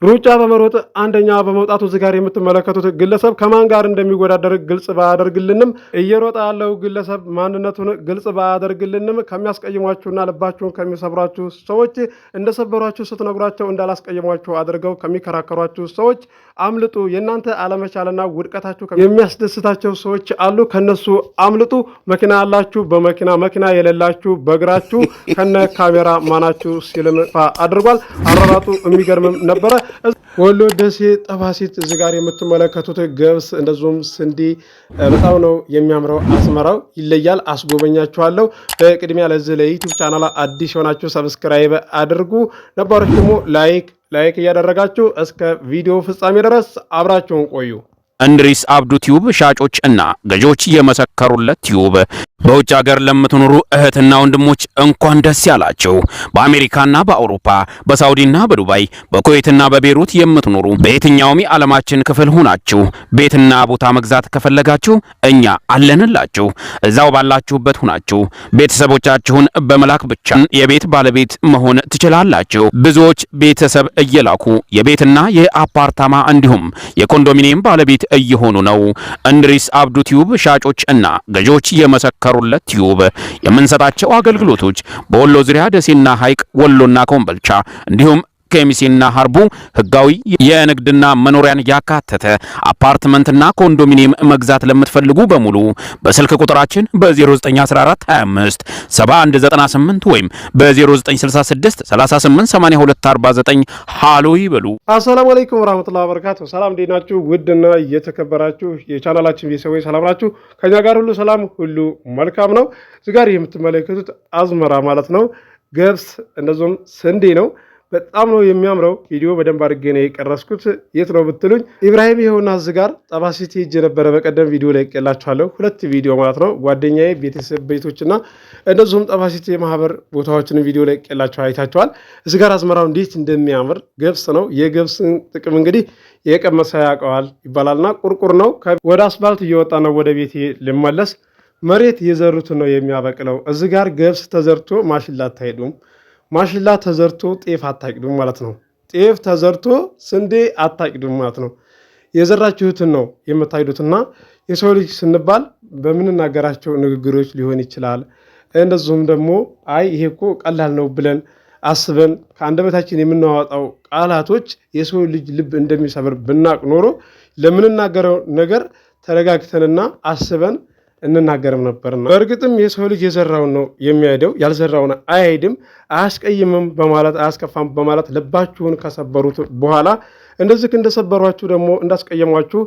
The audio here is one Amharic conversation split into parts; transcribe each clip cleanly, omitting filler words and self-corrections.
ሩጫ በመሮጥ አንደኛ በመውጣቱ እዚህ ጋር የምትመለከቱት ግለሰብ ከማን ጋር እንደሚወዳደር ግልጽ ባያደርግልንም እየሮጠ ያለው ግለሰብ ማንነቱን ግልጽ ባያደርግልንም ከሚያስቀይሟችሁና ልባችሁን ከሚሰብሯችሁ ሰዎች እንደሰበሯችሁ ስትነግሯቸው እንዳላስቀይሟችሁ አድርገው ከሚከራከሯችሁ ሰዎች አምልጡ። የእናንተ አለመቻልና ውድቀታችሁ የሚያስደስታቸው ሰዎች አሉ፣ ከነሱ አምልጡ። መኪና ያላችሁ በመኪና መኪና የሌላችሁ በእግራችሁ ከነ ካሜራ ማናችሁ ሲልም አድርጓል። አራራጡ የሚገርምም ነበረ። ወሎ ደሴ ጠባሲት እዚህ ጋር የምትመለከቱት ገብስ እንደዚሁም ስንዴ በጣም ነው የሚያምረው። አስመራው ይለያል። አስጎበኛችኋለሁ። በቅድሚያ ለዚህ ለዩቲዩብ ቻናል አዲስ የሆናችሁ ሰብስክራይብ አድርጉ፣ ነባሮች ደግሞ ላይክ እያደረጋችሁ እስከ ቪዲዮ ፍጻሜ ድረስ አብራችሁን ቆዩ። እንድሪስ አብዱ ቲዩብ ሻጮች እና ገዢዎች የመሰከሩለት ቲዩብ። በውጭ ሀገር ለምትኖሩ እህትና ወንድሞች እንኳን ደስ ያላችሁ። በአሜሪካና በአውሮፓ በሳውዲና በዱባይ በኩዌትና በቤሩት የምትኖሩ በየትኛውም የዓለማችን ክፍል ሆናችሁ ቤትና ቦታ መግዛት ከፈለጋችሁ እኛ አለንላችሁ። እዛው ባላችሁበት ሆናችሁ ቤተሰቦቻችሁን በመላክ ብቻ የቤት ባለቤት መሆን ትችላላችሁ። ብዙዎች ቤተሰብ እየላኩ የቤትና የአፓርታማ እንዲሁም የኮንዶሚኒየም ባለቤት እየሆኑ ነው። እንድሪስ አብዱ ቲዩብ ሻጮች እና ገዢዎች የመሰከሩለት ቲዩብ የምንሰጣቸው አገልግሎቶች በወሎ ዙሪያ ደሴና ሐይቅ፣ ወሎና ኮምቦልቻ እንዲሁም ከሚሴና ሀርቡ ህጋዊ የንግድና መኖሪያን ያካተተ አፓርትመንትና ኮንዶሚኒየም መግዛት ለምትፈልጉ በሙሉ በስልክ ቁጥራችን በ0914 25 7198 ወይም በ0966 388249 ሃሎ ይበሉ። አሰላሙ አለይኩም ወራህመቱላሂ ወበረካቱ። ሰላም እንዴት ናችሁ? ውድና የተከበራችሁ የቻናላችን ቤተሰቦች ሰላም ናችሁ? ከኛ ጋር ሁሉ ሰላም ሁሉ መልካም ነው። እዚህ ጋር የምትመለከቱት አዝመራ ማለት ነው። ገብስ እንደዚሁም ስንዴ ነው። በጣም ነው የሚያምረው። ቪዲዮ በደንብ አድርጌ ነው የቀረስኩት። የት ነው ብትሉኝ ኢብራሂም ይኸውና እዚህ ጋር ጠባሲት ሄጄ ነበረ። በቀደም ቪዲዮ ላይ ቀላችኋለሁ፣ 2 ቪዲዮ ማለት ነው። ጓደኛዬ ቤተሰብ ቤቶችና እንደዚሁም ጠባሲት የማህበር ቦታዎችን ቪዲዮ ላይ ቀላችሁ አይታችኋል። እዚህ ጋር አዝመራው እንዴት እንደሚያምር ገብስ ነው። የገብስን ጥቅም እንግዲህ የቀመሰ ያውቀዋል ይባላልና ቁርቁር ነው። ወደ አስፋልት እየወጣ ነው ወደ ቤቴ ልመለስ። መሬት የዘሩትን ነው የሚያበቅለው። እዚህ ጋር ገብስ ተዘርቶ ማሽላ አታሄዱም፣ ማሽላ ተዘርቶ ጤፍ አታቅዱም ማለት ነው። ጤፍ ተዘርቶ ስንዴ አታቅዱም ማለት ነው። የዘራችሁትን ነው የምታይዱትና የሰው ልጅ ስንባል በምንናገራቸው ንግግሮች ሊሆን ይችላል። እንደዚሁም ደግሞ አይ ይሄ እኮ ቀላል ነው ብለን አስበን ከአንደበታችን የምናወጣው ቃላቶች የሰው ልጅ ልብ እንደሚሰብር ብናቅ ኖሮ ለምንናገረው ነገር ተረጋግተንና አስበን እንናገርም ነበርና። በእርግጥም የሰው ልጅ የዘራውን ነው የሚያሄደው፣ ያልዘራውን አይሄድም። አያስቀይምም በማለት አያስከፋም በማለት ልባችሁን ከሰበሩት በኋላ እንደዚህ እንደሰበሯችሁ ደግሞ እንዳስቀየሟችሁ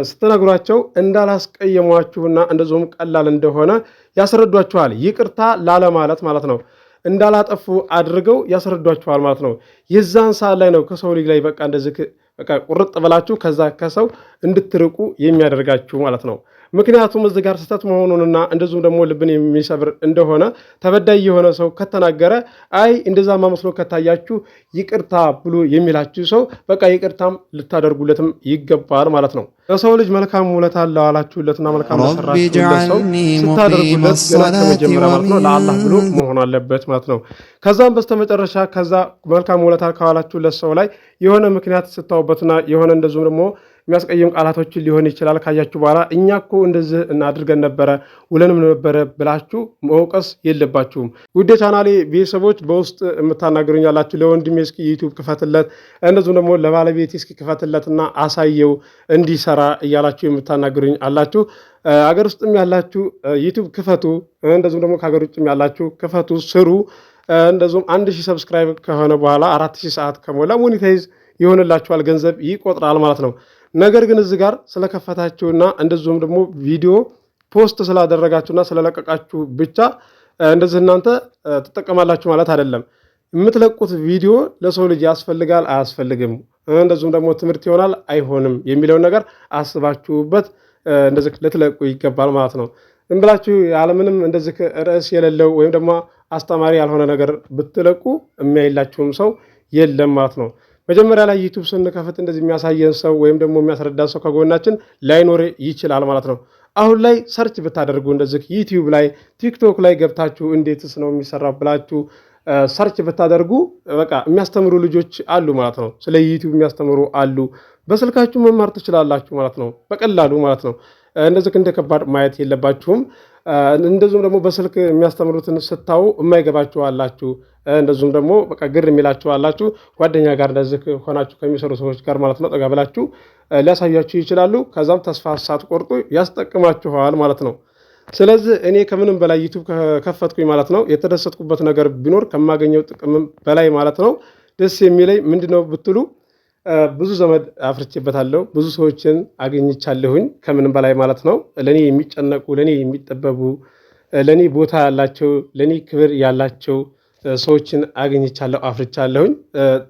ስትነግሯቸው እንዳላስቀየሟችሁና እንደዚሁም ቀላል እንደሆነ ያስረዷችኋል። ይቅርታ ላለማለት ማለት ነው። እንዳላጠፉ አድርገው ያስረዷችኋል ማለት ነው። የዛን ሰዓት ላይ ነው ከሰው ልጅ ላይ በቃ እንደዚህ በቃ ቁርጥ ብላችሁ ከዛ ከሰው እንድትርቁ የሚያደርጋችሁ ማለት ነው። ምክንያቱም እዚህ ጋር ስህተት መሆኑንና እንደዚሁም ደግሞ ልብን የሚሰብር እንደሆነ ተበዳይ የሆነ ሰው ከተናገረ አይ እንደዛ መስሎ ከታያችሁ ይቅርታ ብሎ የሚላችሁ ሰው በቃ ይቅርታም ልታደርጉለትም ይገባል ማለት ነው። ለሰው ልጅ መልካም ውለታ ለዋላችሁለትና መልካም ለሰራችሁለት ሰው ስታደርጉለት ገና ከመጀመሪያ ማለት ነው ለአላህ ብሎ መሆን አለበት ማለት ነው። ከዛም በስተመጨረሻ ከዛ መልካም ውለታ ከዋላችሁለት ሰው ላይ የሆነ ምክንያት ስታውበትና የሆነ እንደዚሁም ደግሞ የሚያስቀየም ቃላቶችን ሊሆን ይችላል ካያችሁ በኋላ እኛ እኮ እንደዚህ እናድርገን ነበረ ውለንም ነበረ ብላችሁ መውቀስ የለባችሁም። ውድ ቻናሌ ቤተሰቦች በውስጥ የምታናገሩኝ ያላችሁ ለወንድሜ እስኪ ዩቲዩብ ክፈትለት፣ እንደዚሁም ደግሞ ለባለቤቴ እስኪ ክፈትለትና አሳየው እንዲሰራ እያላችሁ የምታናገሩኝ አላችሁ። አገር ውስጥም ያላችሁ ዩቲዩብ ክፈቱ፣ እንደዚሁም ደግሞ ከሀገር ውጭም ያላችሁ ክፈቱ፣ ስሩ። እንደዚሁም 1000 ሰብስክራይብ ከሆነ በኋላ 4000 ሰዓት ከሞላ ሞኔታይዝ ይሆንላችኋል፣ ገንዘብ ይቆጥራል ማለት ነው። ነገር ግን እዚህ ጋር ስለከፈታችሁና እንደዚሁም ደግሞ ቪዲዮ ፖስት ስላደረጋችሁና ስለለቀቃችሁ ብቻ እንደዚህ እናንተ ትጠቀማላችሁ ማለት አይደለም። የምትለቁት ቪዲዮ ለሰው ልጅ ያስፈልጋል አያስፈልግም፣ እንደዚሁም ደግሞ ትምህርት ይሆናል አይሆንም የሚለውን ነገር አስባችሁበት እንደዚህ ልትለቁ ይገባል ማለት ነው። ዝም ብላችሁ ያለምንም እንደዚህ ርዕስ የሌለው ወይም ደግሞ አስተማሪ ያልሆነ ነገር ብትለቁ የሚያይላችሁም ሰው የለም ማለት ነው። መጀመሪያ ላይ ዩቲዩብ ስንከፍት እንደዚህ የሚያሳየን ሰው ወይም ደግሞ የሚያስረዳ ሰው ከጎናችን ላይኖር ይችላል ማለት ነው። አሁን ላይ ሰርች ብታደርጉ እንደዚህ ዩቲዩብ ላይ ቲክቶክ ላይ ገብታችሁ እንዴትስ ነው የሚሰራው ብላችሁ ሰርች ብታደርጉ በቃ የሚያስተምሩ ልጆች አሉ ማለት ነው። ስለ ዩቲዩብ የሚያስተምሩ አሉ። በስልካችሁ መማር ትችላላችሁ ማለት ነው፣ በቀላሉ ማለት ነው። እንደዚህ እንደ ከባድ ማየት የለባችሁም። እንደዚሁም ደግሞ በስልክ የሚያስተምሩትን ስታዩ የማይገባችሁ አላችሁ። እንደዚሁም ደግሞ በቃ ግር የሚላችሁ አላችሁ። ጓደኛ ጋር እንደዚህ ሆናችሁ ከሚሰሩ ሰዎች ጋር ማለት ነው ጠጋ ብላችሁ ሊያሳያችሁ ይችላሉ። ከዛም ተስፋ ሳትቆርጡ ያስጠቅማችኋል ማለት ነው። ስለዚህ እኔ ከምንም በላይ ዩቲዩብ ከከፈትኩኝ ማለት ነው የተደሰትኩበት ነገር ቢኖር ከማገኘው ጥቅም በላይ ማለት ነው ደስ የሚለኝ ምንድነው ብትሉ ብዙ ዘመድ አፍርቼበታለሁ። ብዙ ሰዎችን አገኝቻለሁኝ ከምንም በላይ ማለት ነው። ለኔ የሚጨነቁ፣ ለኔ የሚጠበቡ፣ ለኔ ቦታ ያላቸው፣ ለኔ ክብር ያላቸው ሰዎችን አገኝቻለሁ፣ አፍርቻለሁኝ።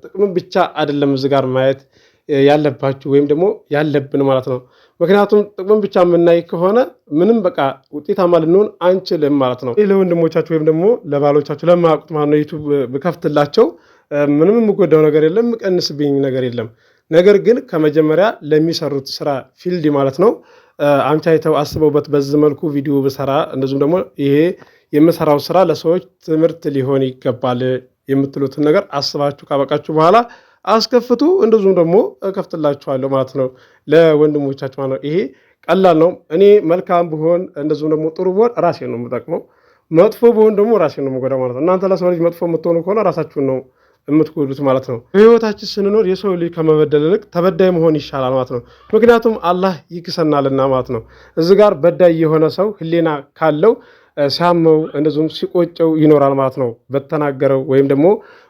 ጥቅም ብቻ አይደለም እዚህ ጋር ማየት ያለባችሁ ወይም ደግሞ ያለብን ማለት ነው። ምክንያቱም ጥቅም ብቻ የምናይ ከሆነ ምንም በቃ ውጤታማ ልንሆን አንችልም ማለት ነው። ለወንድሞቻችሁ ወይም ደግሞ ለባሎቻችሁ ለማያውቁት ማለት ነው ዩቲዩብ ብከፍትላቸው ምንም የምጎዳው ነገር የለም፣ የምቀንስብኝ ነገር የለም። ነገር ግን ከመጀመሪያ ለሚሰሩት ስራ ፊልድ ማለት ነው አምቻይተው አስበውበት በዚህ መልኩ ቪዲዮ ብሰራ እንደዚሁም ደግሞ ይሄ የምሰራው ስራ ለሰዎች ትምህርት ሊሆን ይገባል የምትሉትን ነገር አስባችሁ ካበቃችሁ በኋላ አስከፍቱ። እንደዚሁም ደግሞ እከፍትላችኋለሁ ማለት ነው ለወንድሞቻችሁ ማለት ነው። ይሄ ቀላል ነው። እኔ መልካም ብሆን እንደዚሁም ደግሞ ጥሩ ብሆን ራሴን ነው የምጠቅመው፣ መጥፎ ብሆን ደግሞ ራሴን ነው የምጎዳው ማለት ነው። እናንተ ለሰው ልጅ መጥፎ የምትሆኑ ከሆነ ራሳችሁን ነው የምትጎዱት ማለት ነው። በህይወታችን ስንኖር የሰው ልጅ ከመበደል ይልቅ ተበዳይ መሆን ይሻላል ማለት ነው። ምክንያቱም አላህ ይክሰናልና ማለት ነው። እዚህ ጋር በዳይ የሆነ ሰው ህሊና ካለው ሲያመው እንደዚሁም ሲቆጨው ይኖራል ማለት ነው። በተናገረው ወይም ደግሞ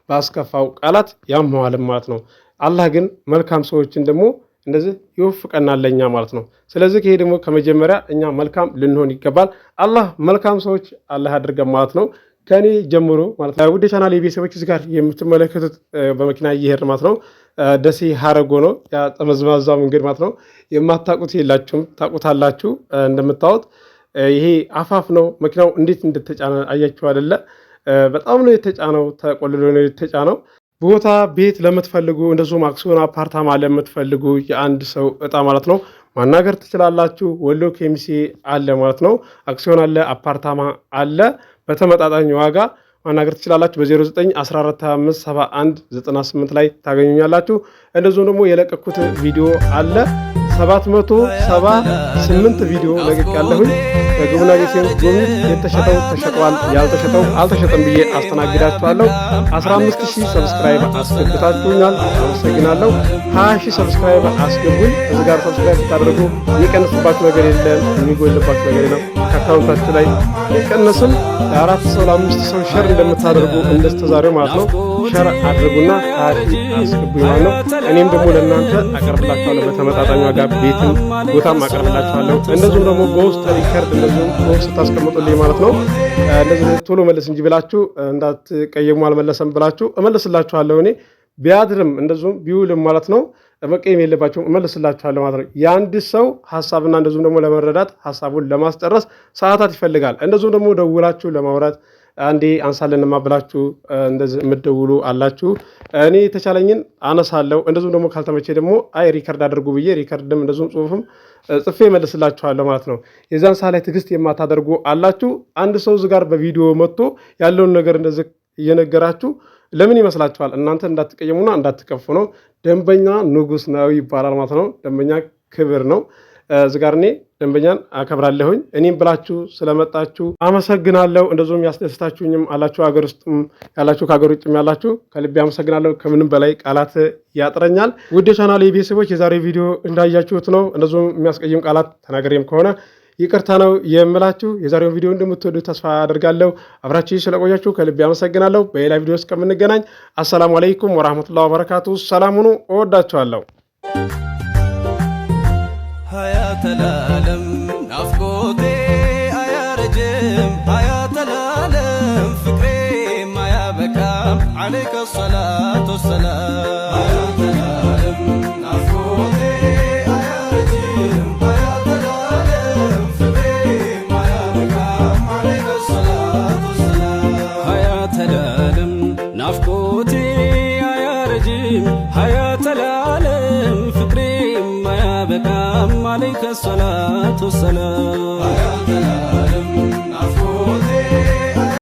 ባስከፋው ቃላት ያመዋልም ማለት ነው። አላህ ግን መልካም ሰዎችን ደግሞ እንደዚህ ይወፍቀናል ለኛ ማለት ነው። ስለዚህ ይሄ ደግሞ ከመጀመሪያ እኛ መልካም ልንሆን ይገባል። አላህ መልካም ሰዎች አላህ ያድርገን ማለት ነው። ከኔ ጀምሮ ማለት ነው። ውድ ቻናል የቤተሰቦች እዚህ ጋር የምትመለከቱት በመኪና እየሄድን ማለት ነው ደሴ ሀረጎ ነው ያ ጠመዝማዛ መንገድ ማለት ነው። የማታውቁት የላችሁም፣ ታውቁታላችሁ። እንደምታዩት ይሄ አፋፍ ነው። መኪናው እንዴት እንደተጫነ አያችሁ አይደለ? በጣም ነው የተጫነው፣ ተቆልሎ ነው የተጫነው። ቦታ ቤት ለምትፈልጉ እንደዚሁም አክሲዮን አፓርታማ ለምትፈልጉ የአንድ ሰው እጣ ማለት ነው ማናገር ትችላላችሁ። ወሎ ኬሚሴ አለ ማለት ነው። አክሲዮን አለ፣ አፓርታማ አለ። በተመጣጣኝ ዋጋ ማናገር ትችላላችሁ። በ0914257198 ላይ ታገኙኛላችሁ። እንደዚሁም ደግሞ የለቀኩት ቪዲዮ አለ 778 ቪዲዮ ለቅቄያለሁኝ። ግቡና ቤቴን ጎብኙት። የተሸጠው ተሸጧል፣ ያልተሸጠው አልተሸጠም ብዬ አስተናግዳችኋለሁ። 15000 ሰብስክራይብ አስገብታችሁኛል፣ አመሰግናለሁ። 20000 ሰብስክራይብ አስገቡኝ። እዚህ ጋር ሰብስክራይብ ስታደርጉ የሚቀንስባችሁ ነገር የለም፣ የሚጎልባችሁ ነገር የለም። ከአካውንታችሁ ላይ የሚቀነስም ለ4 ሰው ለ5 ሰው ሸር እንደምታደርጉ እንደስተዛሬው ማለት ነው ሸር አድርጉና 20 አስገቡኝ ማለት ነው። እኔም ደግሞ ለእናንተ አቀርብላችኋለሁ በተመጣጣኝ ዋጋ ቤትም ቦታም አቀርብላችኋለሁ። እንደዚሁም ደግሞ በውስጥ ሪከርድ እንደዚሁም በውስጥ ታስቀምጡልኝ ማለት ነው። እንደዚህ ቶሎ መለስ እንጂ ብላችሁ እንዳትቀየሙ፣ አልመለሰም ብላችሁ እመልስላችኋለሁ። እኔ ቢያድርም እንደዚሁም ቢውልም ማለት ነው መቀየም የለባችሁም፣ እመልስላችኋለሁ ማለት ነው። የአንድ ሰው ሀሳብና እንደዚሁም ደግሞ ለመረዳት ሀሳቡን ለማስጨረስ ሰዓታት ይፈልጋል። እንደዚሁም ደግሞ ደውላችሁ ለማውራት አንዴ አንሳለንማ ብላችሁ እንደዚህ የምትደውሉ አላችሁ። እኔ የተቻለኝን አነሳለሁ። እንደዚሁም ደግሞ ካልተመቼ ደግሞ አይ ሪከርድ አድርጉ ብዬ ሪከርድም እንደዚሁም ጽሁፍም ጽፌ መልስላችኋለሁ ማለት ነው። የዛን ሰዓት ላይ ትዕግስት የማታደርጉ አላችሁ። አንድ ሰው እዚህ ጋር በቪዲዮ መጥቶ ያለውን ነገር እንደዚህ እየነገራችሁ ለምን ይመስላችኋል? እናንተ እንዳትቀየሙና እንዳትከፉ ነው። ደንበኛ ንጉስ ነው ይባላል ማለት ነው። ደንበኛ ክብር ነው። እዚህ ጋር እኔ ደንበኛን አከብራለሁኝ። እኔም ብላችሁ ስለመጣችሁ አመሰግናለሁ። እንደዚሁም ያስደስታችሁኝም አላችሁ፣ ሀገር ውስጥም ያላችሁ ከሀገር ውጭም ያላችሁ ከልቤ አመሰግናለሁ። ከምንም በላይ ቃላት ያጥረኛል። ውድ የቻናሌ ቤተሰቦች የዛሬው ቪዲዮ እንዳያችሁት ነው። እንደዚሁም የሚያስቀይም ቃላት ተናገሬም ከሆነ ይቅርታ ነው የምላችሁ። የዛሬውን ቪዲዮ እንደምትወዱ ተስፋ አደርጋለሁ። አብራችሁ ስለቆያችሁ ከልቤ አመሰግናለሁ። በሌላ ቪዲዮ እስከምንገናኝ አሰላሙ አለይኩም ወራህመቱላሂ ወበረካቱ። ሰላም ሁኑ። እወዳችኋለሁ። حياة العالم نفقودي أيارجم حياة العالم فكري ما يبكى عليك الصلاة والسلام. حياة العالم نفقودي أيارجم حياة العالم فكري ما يبكى عليك الصلاة والسلام. حياة العالم نفقودي أيارجم حياة العالم فكري ما يبكى عليك الصلاة والسلام.